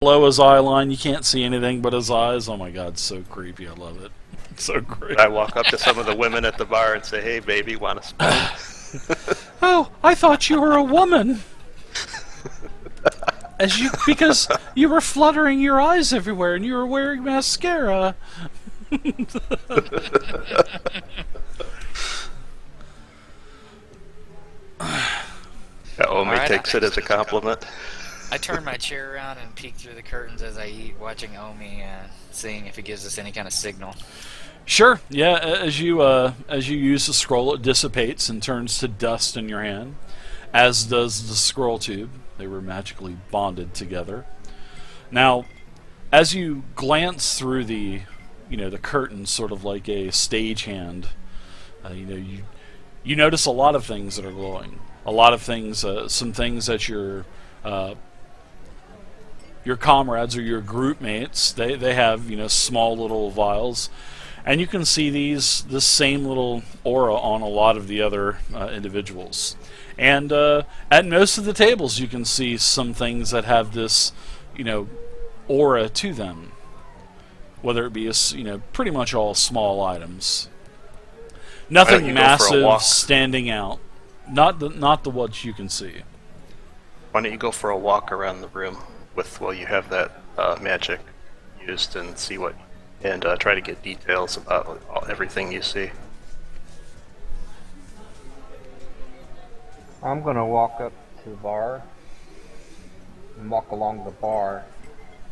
below his eye line. You can't see anything but his eyes. Oh my god, so creepy. I love it. It's so great. I walk up to some of the women at the bar and say, "Hey, baby, want a spoon?" Oh, I thought you were a woman. Because you were fluttering your eyes everywhere and you were wearing mascara. Omi takes it as a compliment. I turn my chair around and peek through the curtains as I eat, watching Omi, seeing if he gives us any kind of signal. Sure. Yeah. As you use the scroll, it dissipates and turns to dust in your hand, as does the scroll tube. They were magically bonded together. Now, as you glance through the curtains, sort of like a stagehand, you notice a lot of things that are glowing. A lot of things, some things that your comrades or your group mates, they have small little vials, and you can see this same little aura on a lot of the other individuals. And at most of the tables, you can see some things that have this aura to them, whether it be pretty much all small items. Nothing massive standing out. Not the what you can see. Why don't you go for a walk around the room while you have that magic used and see and try to get details about everything you see. I'm gonna walk up to the bar and walk along the bar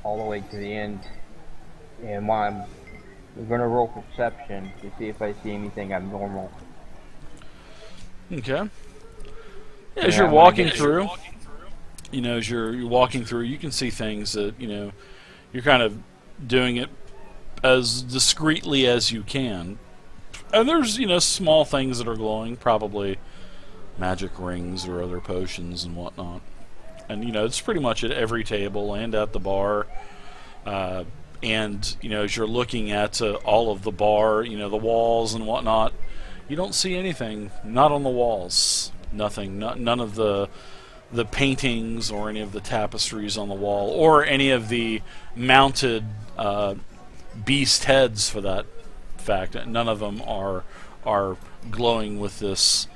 all the way to the end, and we're gonna roll perception to see if I see anything abnormal. Okay. As you're walking through, as you're walking through, you can see things that you're kind of doing it as discreetly as you can, and there's small things that are glowing, probably magic rings or other potions and whatnot. And it's pretty much at every table and at the bar. And as you're looking at all of the bar, the walls and whatnot, you don't see anything. Not on the walls. Nothing. None of the paintings or any of the tapestries on the wall, or any of the mounted beast heads, for that fact. None of them are glowing with this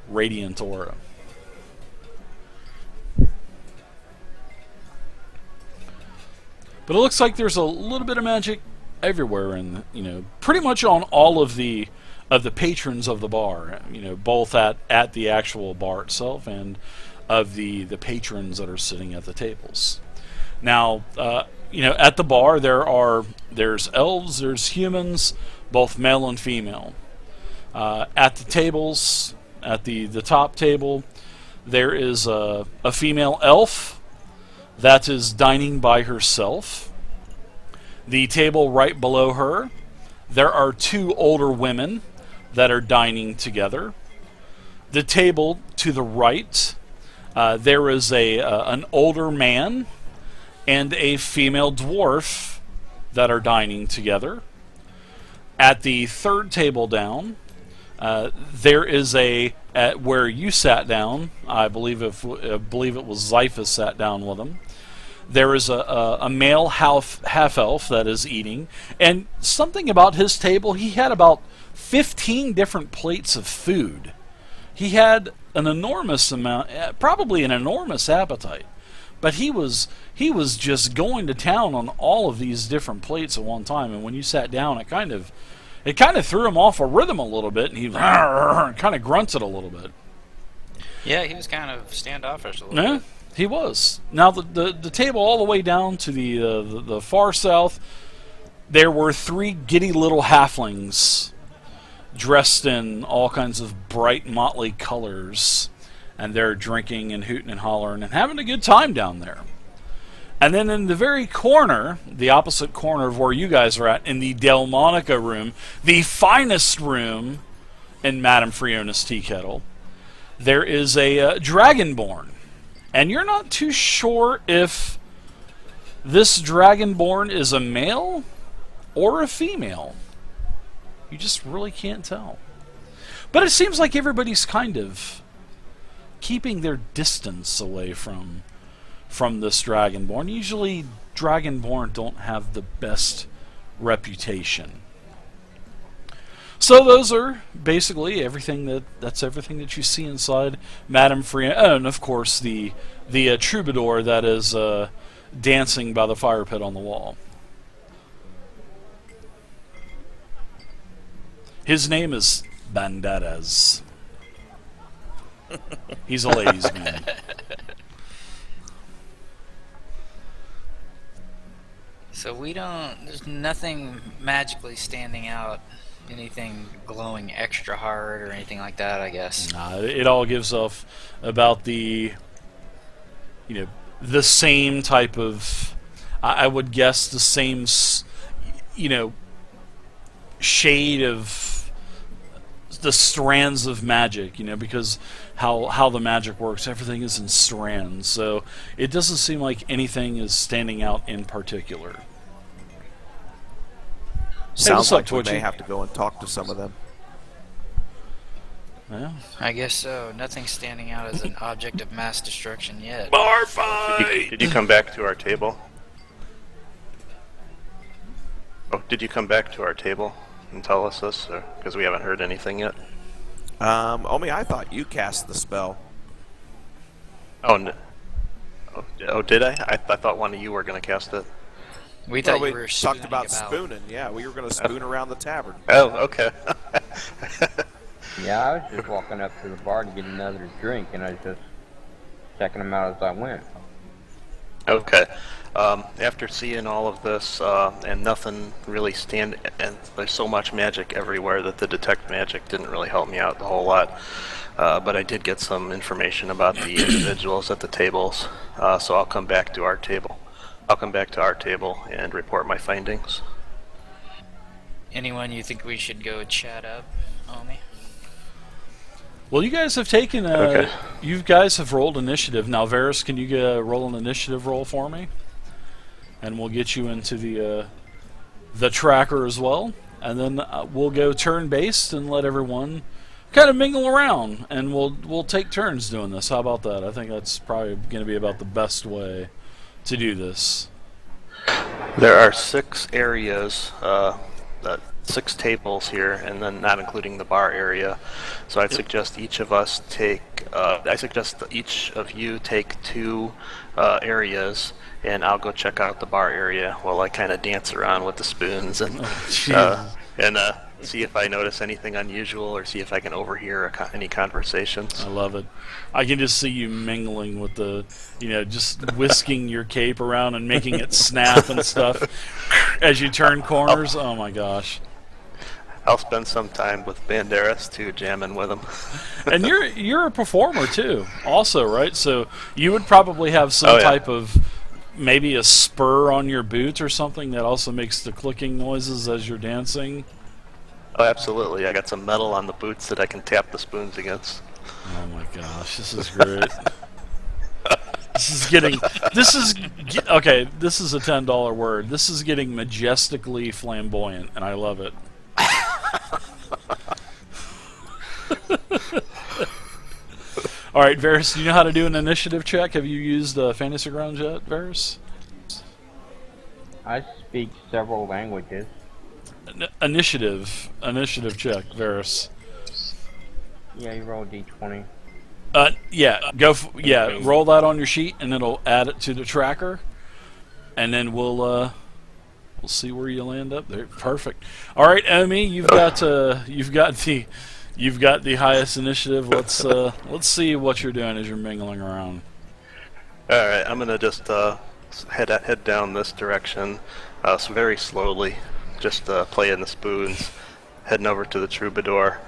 radiant aura. But it looks like there's a little bit of magic everywhere, and pretty much on all of the patrons of the bar. Both at the actual bar itself and of the patrons that are sitting at the tables. Now, at the bar there's elves, there's humans, both male and female. At the tables, at the top table, there is a female elf that is dining by herself. The table right below her, there are two older women that are dining together. The table to the right, there is an older man and a female dwarf that are dining together. At the third table down, there is where you sat down. I believe it was Zyphus sat down with him. There is a male half-elf that is eating, and something about his table, he had about 15 different plates of food. He had an enormous amount, probably an enormous appetite, but he was just going to town on all of these different plates at one time. And when you sat down, it kind of threw him off a rhythm a little bit, and he kind of grunted a little bit. Yeah, he was kind of standoffish a little bit. He was. Now the table all the way down to the far south, there were three giddy little halflings dressed in all kinds of bright motley colors, and they're drinking and hooting and hollering and having a good time down there. And then in the very corner, the opposite corner of where you guys are at, in the Delmonica room, the finest room in Madame Friona's tea kettle, there is a dragonborn. And you're not too sure if this dragonborn is a male or a female. You just really can't tell. But it seems like everybody's kind of keeping their distance away from from this dragonborn. Usually, dragonborn don't have the best reputation. So those are basically that's everything that you see inside Madame Free, and of course the troubadour that is dancing by the fire pit on the wall. His name is Banderas. He's a ladies' man. So there's nothing magically standing out, anything glowing extra hard or anything like that, I guess. Nah, it all gives off about the same type of, I would guess the same, shade of the strands of magic, because how the magic works, everything is in strands, so it doesn't seem like anything is standing out in particular. Sounds up, like we Twitchy? may have to go and talk to some of them. Yeah. I guess so. Nothing standing out as an object of mass destruction yet. Bar fight! Did you come back to our table? Oh, did you come back to our table and tell us this? Because we haven't heard anything yet. Omi, I thought you cast the spell. Oh, no. Oh, did I? I thought one of you were going to cast it. We thought we you were talked about spooning spooning. Yeah, we were going to spoon around the tavern. Oh, okay. Yeah, I was just walking up to the bar to get another drink, and I was just checking them out as I went. Okay. After seeing all of this, and nothing really and there's so much magic everywhere that the detect magic didn't really help me out a whole lot. But I did get some information about the individuals at the tables, so I'll come back to our table. And report my findings. Anyone you think we should go chat up, Omi? Well, you guys have taken Okay. You guys have rolled initiative. Now, Varys, can you roll an initiative roll for me? And we'll get you into the tracker as well. And then we'll go turn-based and let everyone kind of mingle around. And we'll take turns doing this. How about that? I think that's probably going to be about the best way to do this. There are 6 areas, 6 tables here, and then not including the bar area. So I'd suggest each of us take. I suggest that each of you take 2 areas, and I'll go check out the bar area while I kind of dance around with the spoons and see if I notice anything unusual or see if I can overhear any conversations. I love it. I can just see you mingling with just whisking your cape around and making it snap and stuff as you turn corners. Oh my gosh. I'll spend some time with Banderas too, jamming with him. And you're a performer too, also, right? So you would probably have some type of maybe a spur on your boot or something that also makes the clicking noises as you're dancing. Oh, absolutely. I got some metal on the boots that I can tap the spoons against. Oh my gosh, this is great. This is a $10 word. This is getting majestically flamboyant, and I love it. Alright, Varys, do you know how to do an initiative check? Have you used Fantasy Grounds yet, Varys? I speak several languages. Initiative check, Varys. Yeah, you roll d20. Roll that on your sheet, and it'll add it to the tracker, and then we'll see where you land up there. Perfect. All right, Omi, you've got the highest initiative. Let's see what you're doing as you're mingling around. All right, I'm gonna just head down this direction, so very slowly, just playing the spoons, heading over to the troubadour.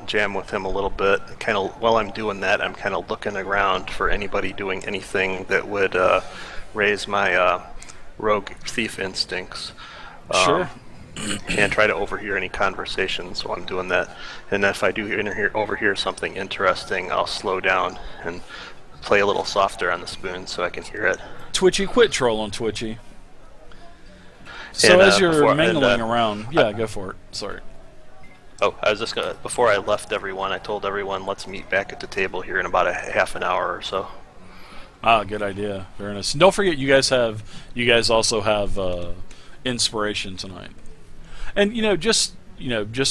Jam with him a little bit. Kind of while I'm doing that, I'm kind of looking around for anybody doing anything that would raise my rogue thief instincts. Sure. And try to overhear any conversations while I'm doing that. And if I do overhear something interesting, I'll slow down and play a little softer on the spoon so I can hear it. Twitchy, quit trolling, Twitchy. So as you're mingling around, go for it. Sorry. Oh, I was just gonna. Before I left everyone, I told everyone, let's meet back at the table here in about a half an hour or so. Ah, good idea. Very nice. And don't forget, you guys also have inspiration tonight. And just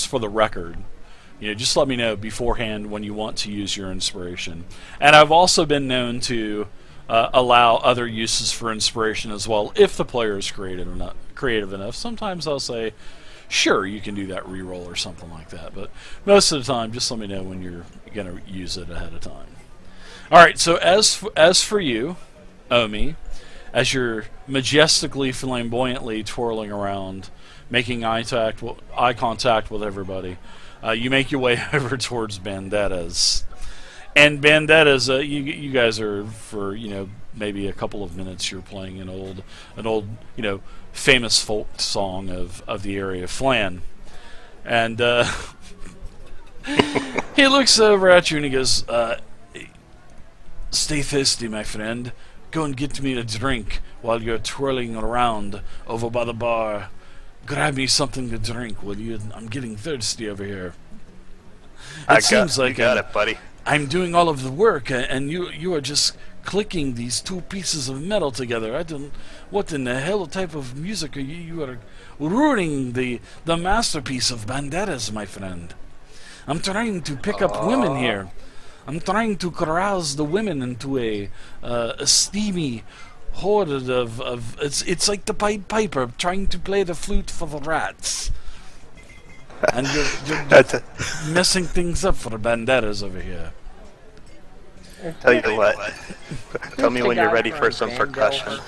for the record, just let me know beforehand when you want to use your inspiration. And I've also been known to allow other uses for inspiration as well if the player is creative enough. Sometimes I'll say, sure, you can do that reroll or something like that. But most of the time, just let me know when you're going to use it ahead of time. All right. So as for you, Omi, as you're majestically, flamboyantly twirling around, making eye contact with everybody, you make your way over towards Bandettas. And Bandettas, you guys are, for maybe a couple of minutes, you're playing an old famous folk song of the area, Phlan. And he looks over at you and he goes, "Stay thirsty, my friend. Go and get me a drink while you're twirling around over by the bar. Grab me something to drink, will you? I'm getting thirsty over here." It seems like you got it, buddy. I'm doing all of the work, and you are just clicking these two pieces of metal together. What in the hell type of music are you? You are ruining the masterpiece of Bandettas, my friend. I'm trying to pick up women here. I'm trying to carouse the women into a steamy horde of it's like the Pied Piper trying to play the flute for the rats. And you're messing things up for the Bandettas over here. Tell you what. Tell me when you're ready for some percussion.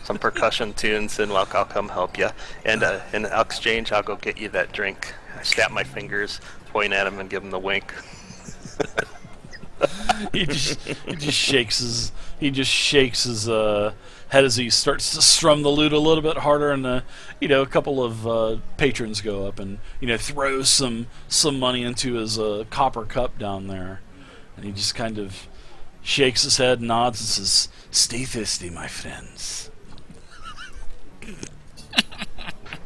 Some percussion tunes, and I'll come help you. And in exchange, I'll go get you that drink. I snap my fingers, point at him, and give him the wink. He just shakes his head as he starts to strum the lute a little bit harder, and a couple of patrons go up and throw some money into his copper cup down there, and he just kind of shakes his head, nods, and says, "Stay thirsty, my friends."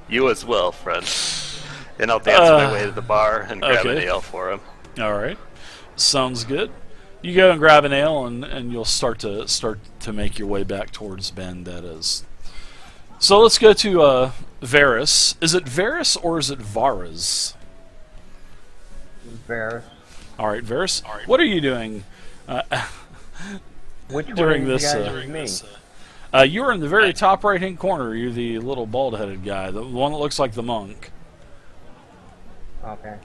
You as well, friend. And I'll dance my way to the bar and grab an ale for him. All right, sounds good. You go and grab an ale, and you'll start to make your way back towards Bandettas. So let's go to Varus. Is it Varus or is it Varas? Varus. All right, Varus. What are you doing Which during one of you this? guys is me? You're in the very top right-hand corner. You're the little bald-headed guy, the one that looks like the monk. Okay.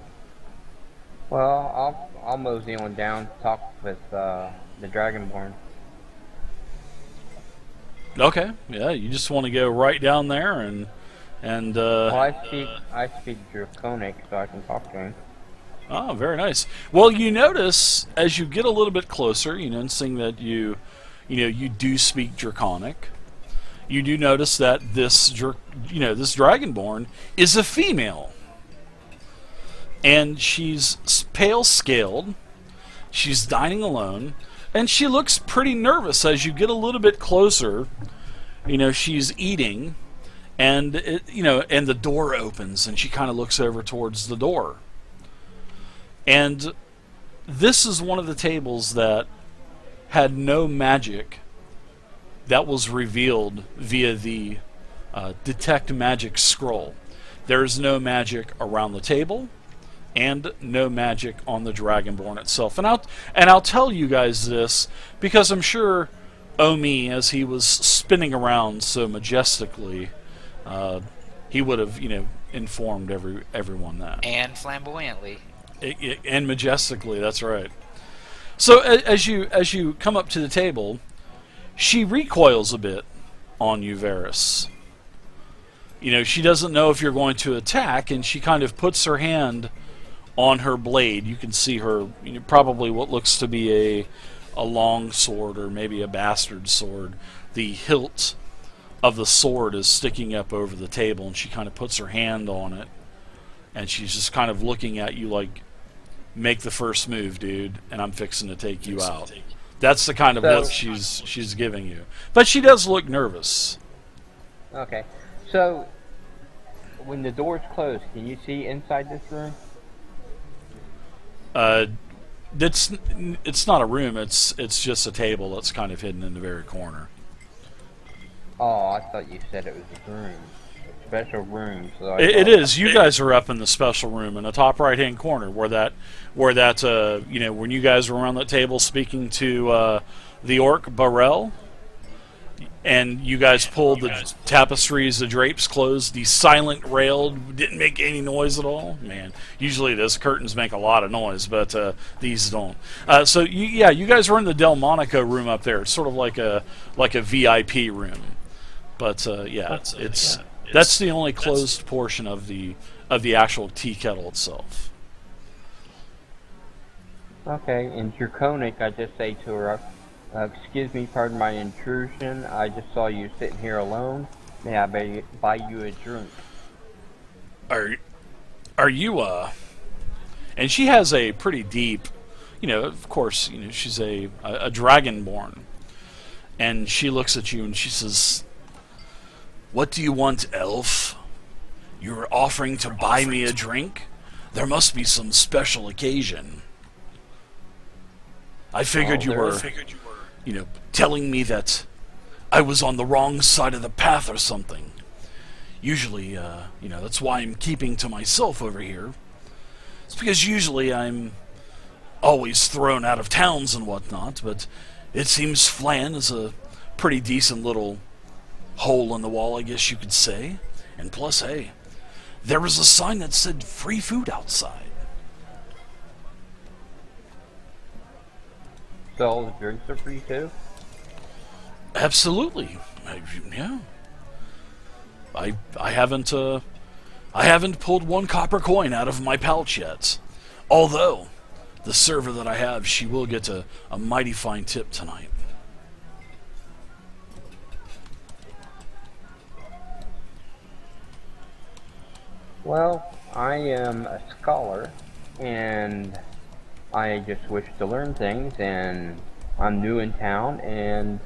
Well, I'll mosey on down, talk with the dragonborn. Okay, yeah, you just want to go right down there and Well, I speak Draconic, so I can talk to him. Oh, very nice. Well, you notice as you get a little bit closer, and seeing that you do speak Draconic, you do notice that this dragonborn is a female. And she's pale-scaled, she's dining alone, and she looks pretty nervous as you get a little bit closer. She's eating, and and the door opens, and she kind of looks over towards the door. And this is one of the tables that had no magic that was revealed via the Detect Magic scroll. There is no magic around the table, and no magic on the Dragonborn itself. And I'll tell you guys this because I'm sure Omi, as he was spinning around so majestically, he would have informed everyone that. And flamboyantly. And majestically, that's right. So as you come up to the table, she recoils a bit on you, Varus. She doesn't know if you're going to attack, and she kind of puts her hand on her blade. You can see her, probably what looks to be a long sword or maybe a bastard sword. The hilt of the sword is sticking up over the table, and she kind of puts her hand on it, and she's just kind of looking at you like, "Make the first move, dude, and I'm fixing to take you out." That's the kind of look she's giving you. But she does look nervous. Okay. So, when the door's closed, can you see inside this room? it's not a room. It's just a table that's kind of hidden in the very corner. Oh, I thought you said it was a room. A special room. So It is. You guys are up in the special room in the top right-hand corner, where that you know, when you guys were around that table speaking to the orc Barrel, and you guys pulled the tapestries, the drapes closed, the silent rail didn't make any noise at all. Man, usually those curtains make a lot of noise, but these don't. So you guys were in the Delmonico room up there. It's sort of like a VIP room, but that's the only closed portion of the actual tea kettle itself. Okay, in Draconic, I just say to her, excuse me, pardon my intrusion. I just saw you sitting here alone. May I buy you a drink? Are you And she has a pretty deep, you know, of course, you know, she's a dragonborn, and she looks at you and she says, "What do you want, elf? You're offering to buy me a drink? There must be some special occasion. I figured you were, you know, telling me that I was on the wrong side of the path or something. Usually, you know, that's why I'm keeping to myself over here. It's because usually I'm always thrown out of towns and whatnot, but it seems Phlan is a pretty decent little hole in the wall, I guess you could say. And plus, hey, there was a sign that said free food outside." So all the drinks are free too? Absolutely. Yeah. I haven't pulled one copper coin out of my pouch yet. Although the server that I have, she will get a mighty fine tip tonight. Well, I am a scholar, and I just wish to learn things, and I'm new in town, and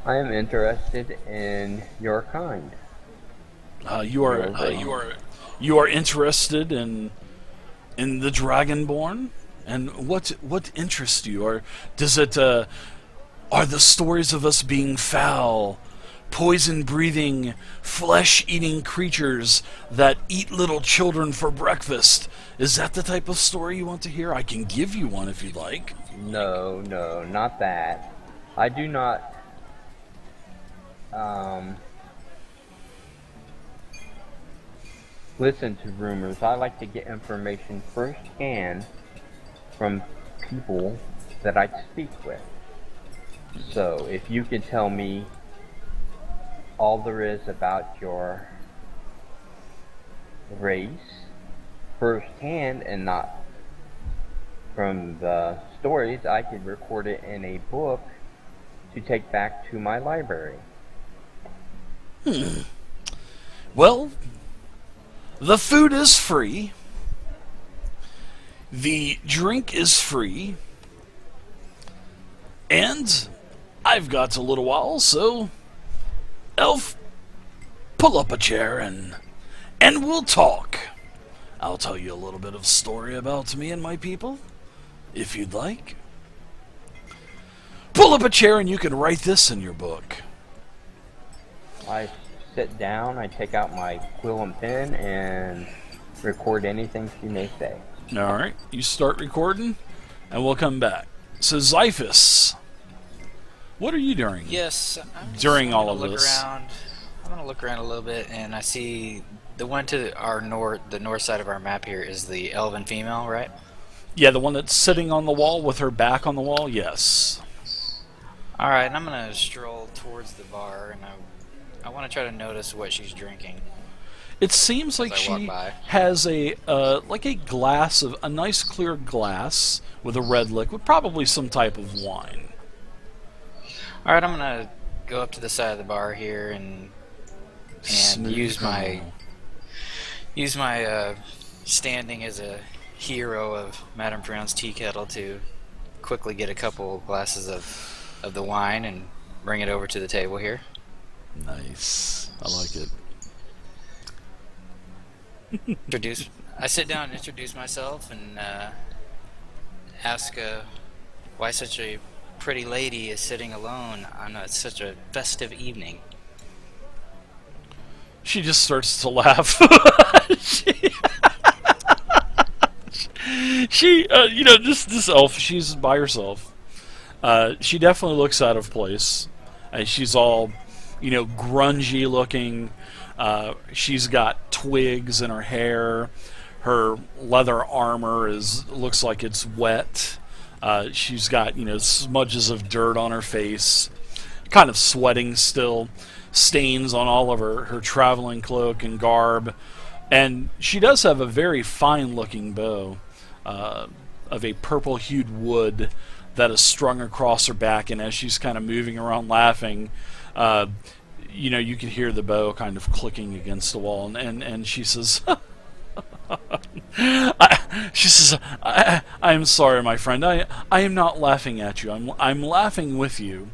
I am interested in your kind. You are interested in the dragonborn, and what interests you? Or does it are the stories of us being foul, poison-breathing, flesh-eating creatures that eat little children for breakfast? Is that the type of story you want to hear? I can give you one if you'd like. No, not that. I do not listen to rumors. I like to get information firsthand from people that I speak with. So if you could tell me all there is about your race firsthand and not from the stories, I could record it in a book to take back to my library. Well, the food is free. The drink is free. And I've got a little while, so Elf, pull up a chair and we'll talk. I'll tell you a little bit of a story about me and my people, if you'd like. Pull up a chair and you can write this in your book. I sit down, I take out my quill and pen, and record anything she may say. Alright, you start recording, and we'll come back. So, Xiphus, what are you doing? Yes, During all of this. I'm going to look around a little bit, and I see the one to our the north side of our map here is the elven female, right? Yeah, the one that's sitting on the wall with her back on the wall, yes. Alright, and I'm going to stroll towards the bar, and I want to try to notice what she's drinking. It seems like she has a like a glass of a nice clear glass with a red liquid, probably some type of wine. Alright, I'm gonna go up to the side of the bar here and use my standing as a hero of Madame Brown's tea kettle to quickly get a couple glasses of the wine and bring it over to the table here. Nice. I like it. I sit down and introduce myself, and ask why such a pretty lady is sitting alone on such a festive evening. She just starts to laugh. she this elf, she's by herself. She definitely looks out of place. She's all, grungy looking. She's got twigs in her hair. Her leather armor looks like it's wet. She's got, smudges of dirt on her face. Kind of sweating still. Stains on all of her traveling cloak and garb. And she does have a very fine-looking bow of a purple-hued wood that is strung across her back, and as she's kind of moving around laughing, you can hear the bow kind of clicking against the wall, and she says, I am sorry, my friend. I am not laughing at you. I'm laughing with you.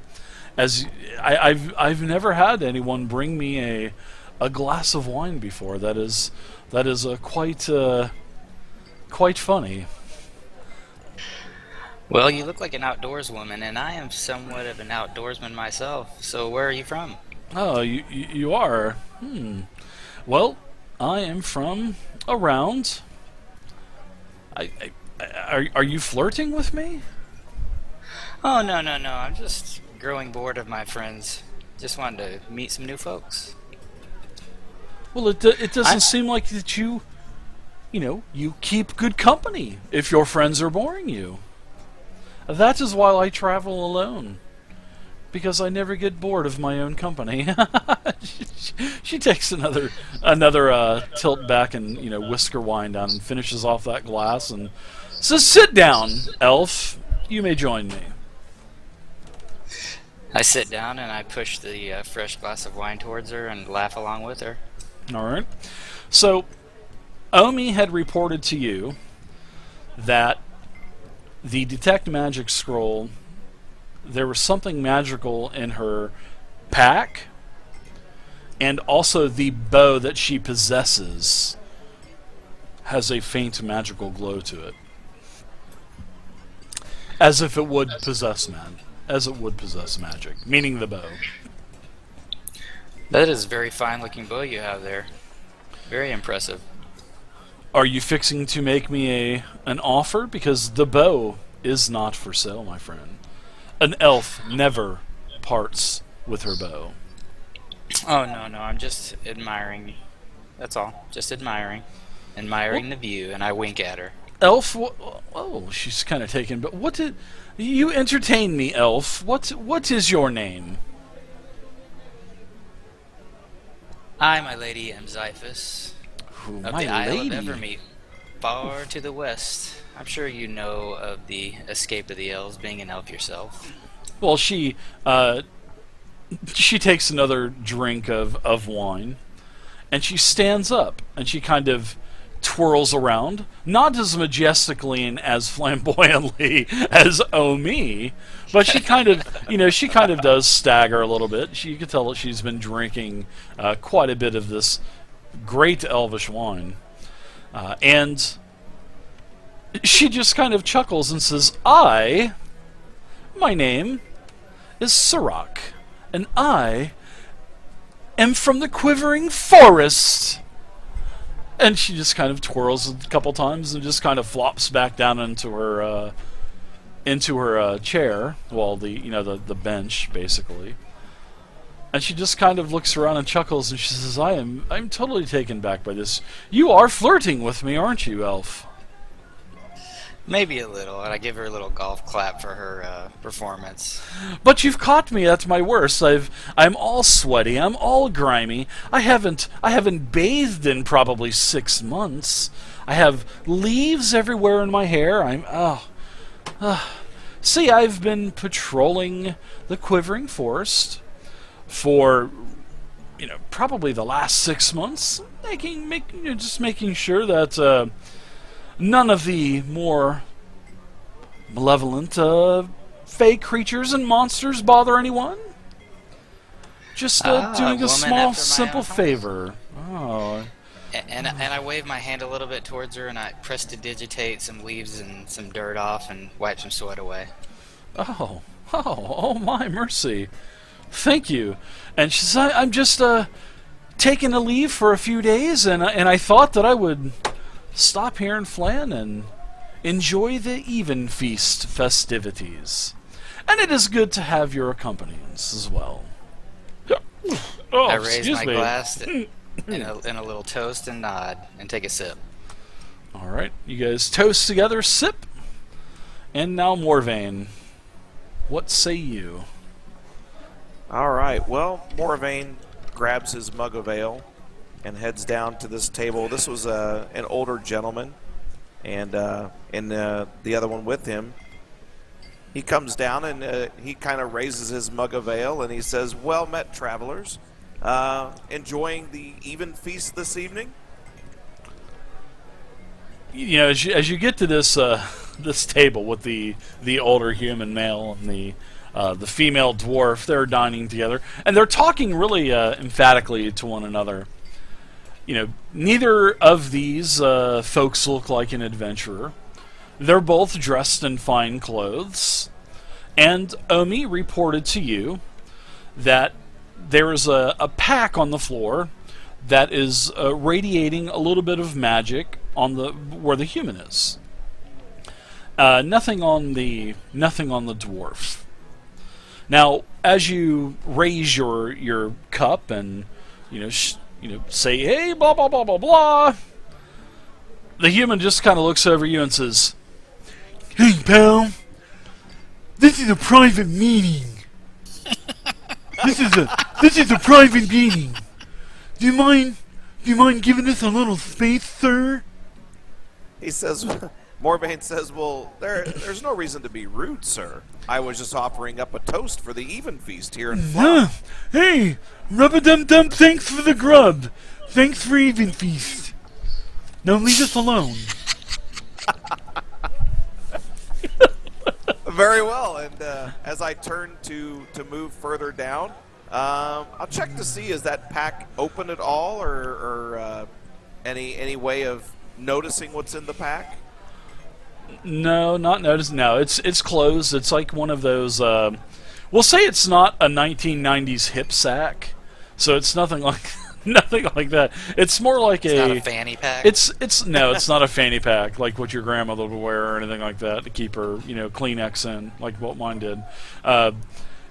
As I've never had anyone bring me a glass of wine before. That is quite funny. Well, you look like an outdoors woman, and I am somewhat of an outdoorsman myself. So where are you from? Oh, you are. Well, I am from around. Are you flirting with me? Oh, no. I'm just growing bored of my friends. Just wanted to meet some new folks. Well, it doesn't seem like that you keep good company if your friends are boring you. That is why I travel alone, because I never get bored of my own company. She takes another tilt back and whisk her wine down and finishes off that glass and says, "Sit down, elf. You may join me." I sit down and I push the fresh glass of wine towards her and laugh along with her. All right. So, Omi had reported to you that the detect magic scroll, there was something magical in her pack, and also the bow that she possesses has a faint magical glow to it, as if it would possess magic, meaning the bow. That is a very fine looking bow you have there. Very impressive. Are you fixing to make me an offer? Because the bow is not for sale, my friend. An elf never parts with her bow. Oh, no, I'm just admiring. That's all. Just admiring. Admiring the view, and I wink at her. Elf? Oh, she's kind of taken. But what did... You entertain me, elf. What is your name? I, my lady, am Xiphus. Ooh, Of my the Isle lady. of Evermeet, far to the west. I'm sure you know of the escape of the elves, being an elf yourself. Well, she takes another drink of wine, and she stands up, and she kind of twirls around, not as majestically and as flamboyantly as Omi, but she kind of does stagger a little bit. You can tell that she's been drinking quite a bit of this great elvish wine, and she just kind of chuckles and says, my name is Sirach, and I am from the Quivering Forest. And she just kind of twirls a couple times and just kind of flops back down into her chair, well, the bench basically. And she just kind of looks around and chuckles, and she says, I'm totally taken back by this. You are flirting with me, aren't you, elf? Maybe a little, and I give her a little golf clap for her performance. But you've caught me at my worst. I'm all sweaty. I'm all grimy. I haven't bathed in probably 6 months. I have leaves everywhere in my hair. See, I've been patrolling the Quivering Forest for probably the last 6 months, making sure that none of the more malevolent fey creatures and monsters bother anyone. Just doing a small, simple favor. Oh, And I wave my hand a little bit towards her, and I prestidigitate some leaves and some dirt off, and wipe some sweat away. Oh, my mercy. Thank you. And she said, I'm just taking a leave for a few days, and I thought that I would stop here in Phlan and enjoy the Evenfeast festivities. And it is good to have your accompaniments as well. Oh, I raise excuse my me. glass in a little toast and nod, and take a sip. All right, you guys toast together, sip. And now Morvain, what say you? All right. Well, Morvain grabs his mug of ale and heads down to this table. This was an older gentleman, and the other one with him. He comes down and he kind of raises his mug of ale and he says, "Well met, travelers. Enjoying the Evenfeast this evening?" You know, as you get to this this table with the older human male and the female dwarf, they're dining together and they're talking really emphatically to one another. You know, neither of these folks look like an adventurer. They're both dressed in fine clothes, and Omi reported to you that there is a pack on the floor that is radiating a little bit of magic on the where the human is. Nothing on the dwarf. Now, as you raise your cup and say, "Hey, blah blah blah blah blah," the human just kind of looks over you and says, "Hey, pal, this is a private meeting. This is a private meeting. Do you mind giving us a little space, sir?" He says, Morvain says, "Well, there's no reason to be rude, sir. I was just offering up a toast for the Evenfeast here in Phlan." Hey, rub-a-dum-dum, thanks for the grub. Thanks for Evenfeast. Now leave us alone. Very well, and as I turn to move further down, I'll check to see, is that pack open at all, or any way of noticing what's in the pack? No, not noticed. No, it's closed. It's like one of those. We'll say it's not a 1990s hip sack, so it's nothing like nothing like that. It's more like It's not a fanny pack. It's not a fanny pack like what your grandmother would wear or anything like that to keep her Kleenex in, like what mine did.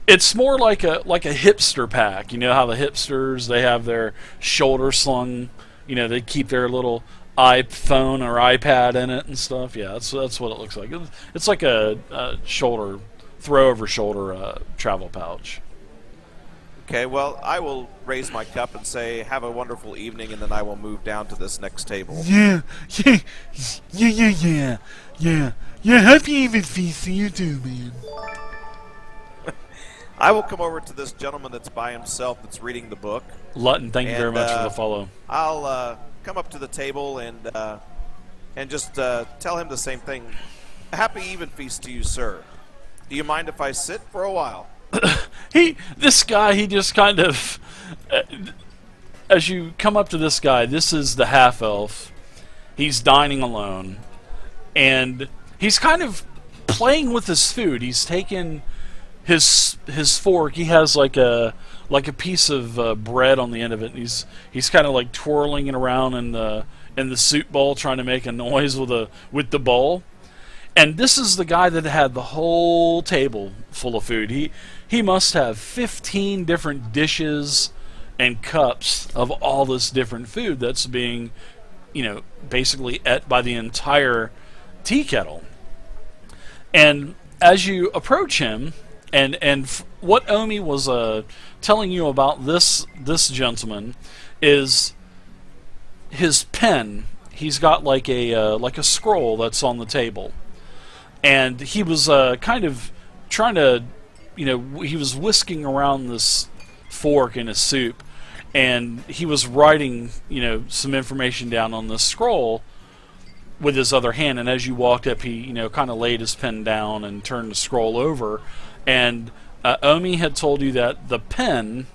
It's more like a hipster pack. You know how the hipsters, they have their shoulder slung. They keep their little iPhone or iPad in it and stuff. Yeah, that's what it looks like. It's like a throw over shoulder travel pouch. Okay, well, I will raise my cup and say, "Have a wonderful evening," and then I will move down to this next table. Yeah. Happy Evenfeast to you too, man. I will come over to this gentleman that's by himself, that's reading the book. Lutton, thank you very much for the follow. I'll come up to the table and just tell him the same thing. "Happy Evenfeast to you, sir. Do you mind if I sit for a while?" This guy, he just kind of, as you come up to this guy, this is the half-elf. He's dining alone, and he's kind of playing with his food. He's taken his fork. He has like a piece of bread on the end of it. And he's kind of like twirling it around in the soup bowl, trying to make a noise with the bowl. And this is the guy that had the whole table full of food. He must have 15 different dishes and cups of all this different food that's being, basically ate by the entire tea kettle. And as you approach him, and what Omi was telling you about this gentleman is his pen. He's got like a scroll that's on the table. And he was kind of trying to, he was whisking around this fork in his soup, and he was writing, some information down on this scroll with his other hand. And as you walked up, he, kind of laid his pen down and turned the scroll over. And Omi had told you that the pen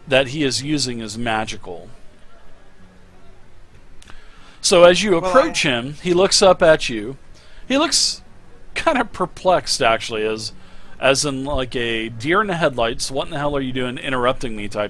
that he is using is magical. So as you Well, approach him, he looks up at you. He looks kind of perplexed, actually, as in like a deer in the headlights. What in the hell are you doing interrupting me type